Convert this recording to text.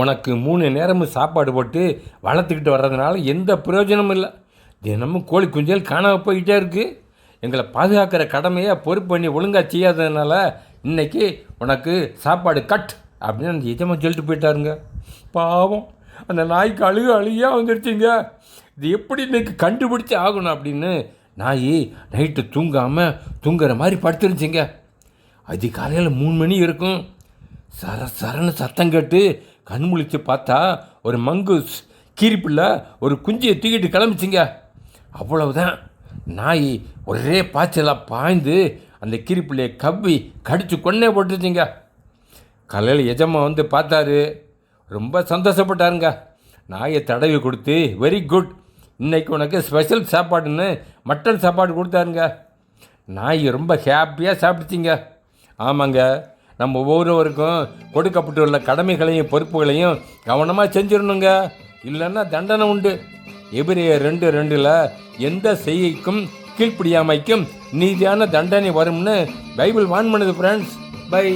உனக்கு 3 நேரமும் சாப்பாடு போட்டு வளர்த்துக்கிட்டு வர்றதுனால எந்த பிரயோஜனமும் இல்லை. தினமும் கோழி குஞ்சல் காணாமல் போய்கிட்டே இருக்குது. எங்களை பாதுகாக்கிற கடமையை பொறுப்பு பண்ணி ஒழுங்காக செய்யாததுனால இன்றைக்கி உனக்கு சாப்பாடு கட் அப்படின்னு அந்த எஜமான் சொல்லிட்டு போயிட்டாருங்க. பாவம், அந்த நாய்க்கு அழுகையாக வந்துடுச்சுங்க. இது எப்படி இன்றைக்கி கண்டுபிடிச்சி ஆகணும் அப்படின்னு நாய் நைட்டு தூங்குற மாதிரி படுத்துருச்சுங்க. அதிகாலையில் 3 மணி இருக்கும். சரன்னு சத்தம் கேட்டு கண் முழித்து பார்த்தா ஒரு மங்கூஸ் கீரிப்பிள்ளை ஒரு குஞ்சியை தூக்கிட்டு கிளம்பிச்சிங்க. அவ்வளவுதான், நாய் ஒரே பாய்ச்சலாக பாய்ந்து அந்த கீரிப்பிள்ளையை கவ்வி கடித்து கொன்னே போட்டுருச்சிங்க. காலையில் எஜமா வந்து பார்த்தாரு, ரொம்ப சந்தோஷப்பட்டாருங்க. நாயை தடவி கொடுத்து வெரி குட், இன்றைக்கி உனக்கு ஸ்பெஷல் சாப்பாடுன்னு மட்டன் சாப்பாடு கொடுத்தாருங்க. நாய் ரொம்ப ஹாப்பியாக சாப்பிடுச்சிங்க. ஆமாங்க, நம்ம ஒவ்வொருவருக்கும் கொடுக்கப்பட்டுள்ள கடமைகளையும் பொறுப்புகளையும் கவனமாக செஞ்சிடணுங்க, இல்லைன்னா தண்டனை உண்டு. எபிரேயர் 2:2 எந்த செய்கைக்கும் கீழ்ப்படியாமைக்கும் நீதியான தண்டனை வரும்னு பைபிள் வான் பண்ணுது ஃப்ரெண்ட்ஸ். பை.